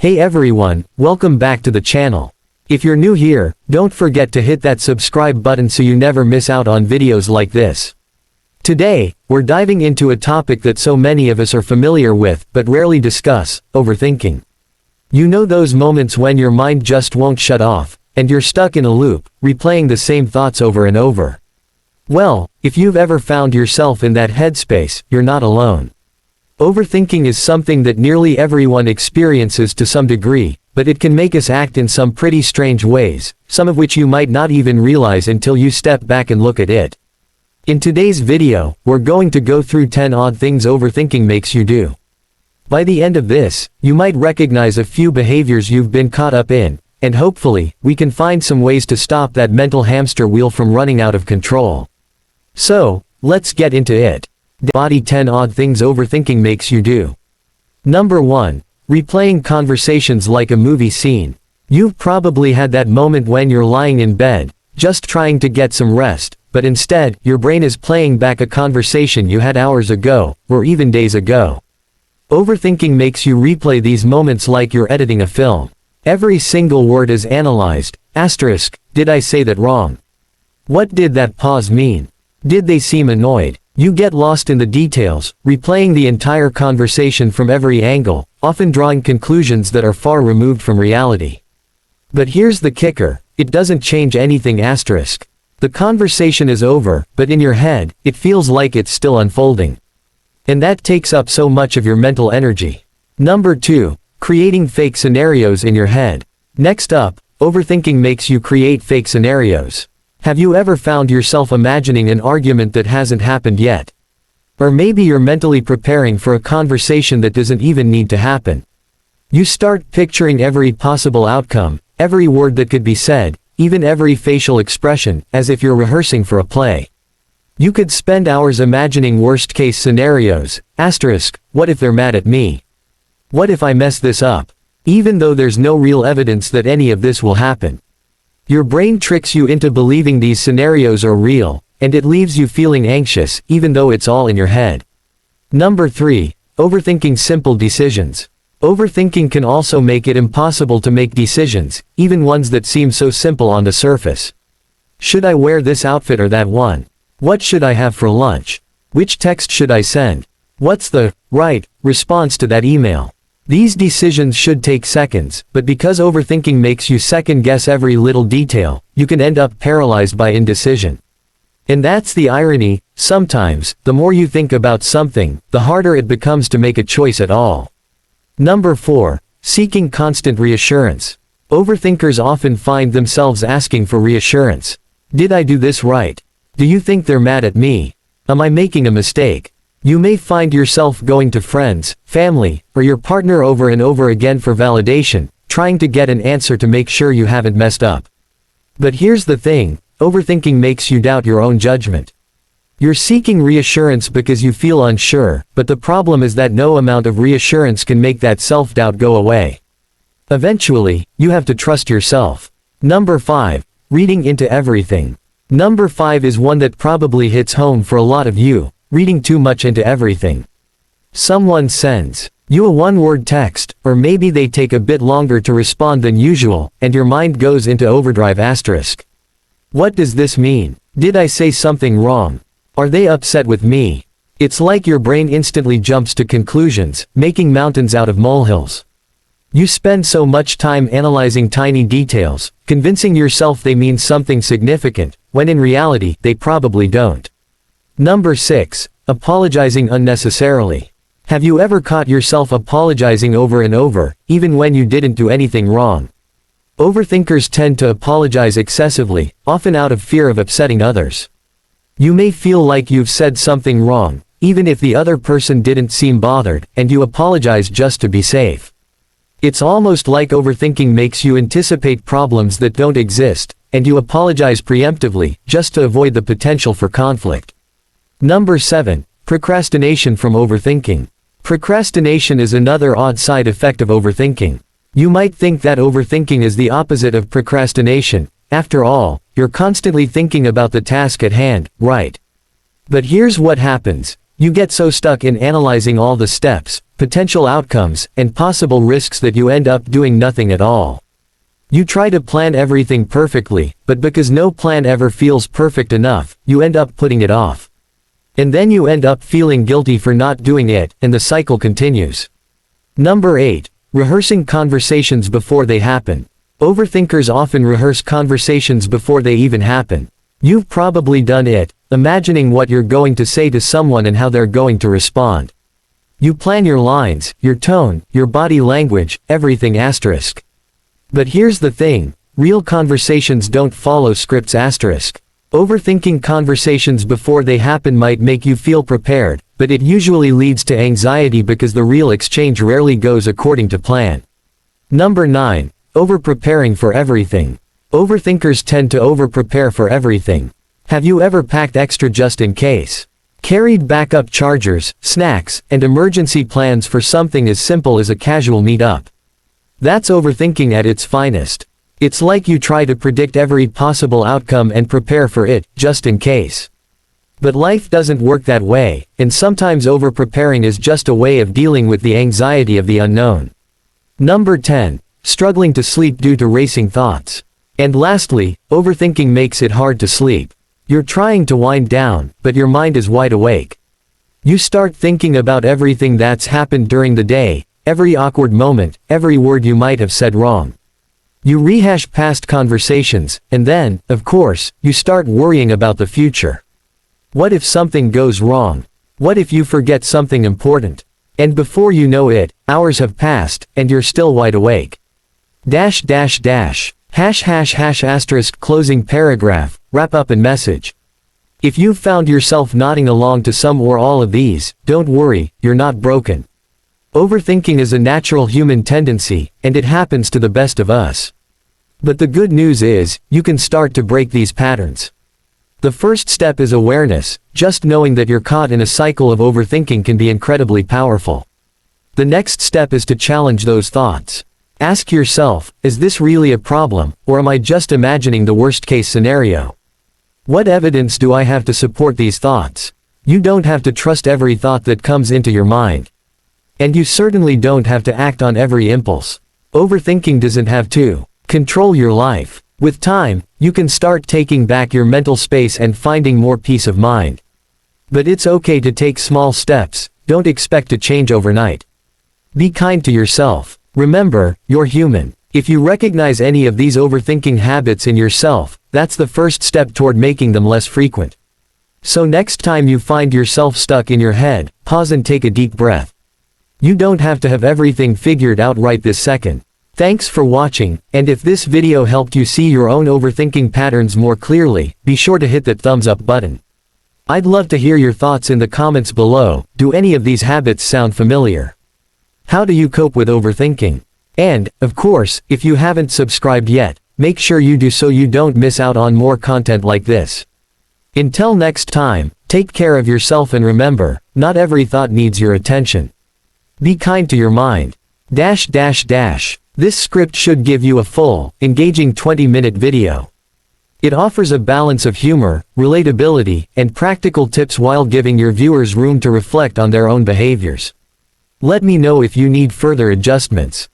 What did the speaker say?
Hey everyone, welcome back to the channel. If you're new here, don't forget to hit that subscribe button so you never miss out on videos like this. Today, we're diving into a topic that so many of us are familiar with but rarely discuss: overthinking. You know those moments when your mind just won't shut off, and you're stuck in a loop, replaying the same thoughts over and over. Well, if you've ever found yourself in that headspace, you're not alone. Overthinking is something that nearly everyone experiences to some degree, but it can make us act in some pretty strange ways, some of which you might not even realize until you step back and look at it. In today's video, we're going to go through 10 odd things overthinking makes you do. By the end of this, you might recognize a few behaviors you've been caught up in, and hopefully, we can find some ways to stop that mental hamster wheel from running out of control. So, let's get into it. Body 10 odd things overthinking makes you do. Number 1. Replaying conversations like a movie scene. You've probably had that moment when you're lying in bed, just trying to get some rest, but instead, your brain is playing back a conversation you had hours ago, or even days ago. Overthinking makes you replay these moments like you're editing a film. Every single word is analyzed. Asterisk, did I say that wrong? What did that pause mean? Did they seem annoyed? You get lost in the details, replaying the entire conversation from every angle, often drawing conclusions that are far removed from reality. But here's the kicker, it doesn't change anything. Asterisk. The conversation is over, but in your head, it feels like it's still unfolding. And that takes up so much of your mental energy. Number 2. Creating fake scenarios in your head. Next up, overthinking makes you create fake scenarios. Have you ever found yourself imagining an argument that hasn't happened yet? Or maybe you're mentally preparing for a conversation that doesn't even need to happen. You start picturing every possible outcome, every word that could be said, even every facial expression, as if you're rehearsing for a play. You could spend hours imagining worst-case scenarios. Asterisk, what if they're mad at me? What if I mess this up? Even though there's no real evidence that any of this will happen. Your brain tricks you into believing these scenarios are real, and it leaves you feeling anxious, even though it's all in your head. Number 3. Overthinking simple decisions. Overthinking can also make it impossible to make decisions, even ones that seem so simple on the surface. Should I wear this outfit or that one? What should I have for lunch? Which text should I send? What's the right response to that email? These decisions should take seconds, but because overthinking makes you second-guess every little detail, you can end up paralyzed by indecision. And that's the irony, sometimes, the more you think about something, the harder it becomes to make a choice at all. Number 4. Seeking constant reassurance. Overthinkers often find themselves asking for reassurance. Did I do this right? Do you think they're mad at me? Am I making a mistake? You may find yourself going to friends, family, or your partner over and over again for validation, trying to get an answer to make sure you haven't messed up. But here's the thing, overthinking makes you doubt your own judgment. You're seeking reassurance because you feel unsure, but the problem is that no amount of reassurance can make that self-doubt go away. Eventually, you have to trust yourself. Number 5. Reading into everything. Number 5 is one that probably hits home for a lot of you. Reading too much into everything. Someone sends you a one-word text, or maybe they take a bit longer to respond than usual, and your mind goes into overdrive. Asterisk. What does this mean? Did I say something wrong? Are they upset with me? It's like your brain instantly jumps to conclusions, making mountains out of molehills. You spend so much time analyzing tiny details, convincing yourself they mean something significant, when in reality, they probably don't. Number 6. Apologizing unnecessarily. Have you ever caught yourself apologizing over and over, even when you didn't do anything wrong? Overthinkers tend to apologize excessively, often out of fear of upsetting others. You may feel like you've said something wrong, even if the other person didn't seem bothered, and you apologize just to be safe. It's almost like overthinking makes you anticipate problems that don't exist, and you apologize preemptively, just to avoid the potential for conflict. Number 7. Procrastination from overthinking. Procrastination is another odd side effect of overthinking. You might think that overthinking is the opposite of procrastination. After all, you're constantly thinking about the task at hand, right? But here's what happens. You get so stuck in analyzing all the steps, potential outcomes, and possible risks that you end up doing nothing at all. You try to plan everything perfectly, but because no plan ever feels perfect enough, you end up putting it off. And then you end up feeling guilty for not doing it, and the cycle continues. Number 8. Rehearsing conversations before they happen. Overthinkers often rehearse conversations before they even happen. You've probably done it, imagining what you're going to say to someone and how they're going to respond. You plan your lines, your tone, your body language, everything asterisk. But here's the thing, real conversations don't follow scripts asterisk. Overthinking conversations before they happen might make you feel prepared, but it usually leads to anxiety because the real exchange rarely goes according to plan. Number 9. Over-preparing for everything. Overthinkers tend to over-prepare for everything. Have you ever packed extra just in case? Carried backup chargers, snacks, and emergency plans for something as simple as a casual meet-up. That's overthinking at its finest. It's like you try to predict every possible outcome and prepare for it, just in case. But life doesn't work that way, and sometimes over-preparing is just a way of dealing with the anxiety of the unknown. Number 10. Struggling to sleep due to racing thoughts. And lastly, overthinking makes it hard to sleep. You're trying to wind down, but your mind is wide awake. You start thinking about everything that's happened during the day, every awkward moment, every word you might have said wrong. You rehash past conversations, and then, of course, you start worrying about the future. What if something goes wrong? What if you forget something important? And before you know it, hours have passed, and you're still wide awake. Asterisk closing paragraph, wrap up and message. If you've found yourself nodding along to some or all of these, don't worry, you're not broken. Overthinking is a natural human tendency, and it happens to the best of us. But the good news is, you can start to break these patterns. The first step is awareness. Just knowing that you're caught in a cycle of overthinking can be incredibly powerful. The next step is to challenge those thoughts. Ask yourself, is this really a problem, or am I just imagining the worst-case scenario? What evidence do I have to support these thoughts? You don't have to trust every thought that comes into your mind. And you certainly don't have to act on every impulse. Overthinking doesn't have to control your life. With time, you can start taking back your mental space and finding more peace of mind. But it's okay to take small steps, don't expect to change overnight. Be kind to yourself. Remember, you're human. If you recognize any of these overthinking habits in yourself, that's the first step toward making them less frequent. So next time you find yourself stuck in your head, pause and take a deep breath. You don't have to have everything figured out right this second. Thanks for watching, and if this video helped you see your own overthinking patterns more clearly, be sure to hit that thumbs up button. I'd love to hear your thoughts in the comments below. Do any of these habits sound familiar? How do you cope with overthinking? And, of course, if you haven't subscribed yet, make sure you do so you don't miss out on more content like this. Until next time, take care of yourself and remember, not every thought needs your attention. Be kind to your mind. This script should give you a full, engaging 20-minute video. It offers a balance of humor, relatability, and practical tips while giving your viewers room to reflect on their own behaviors. Let me know if you need further adjustments.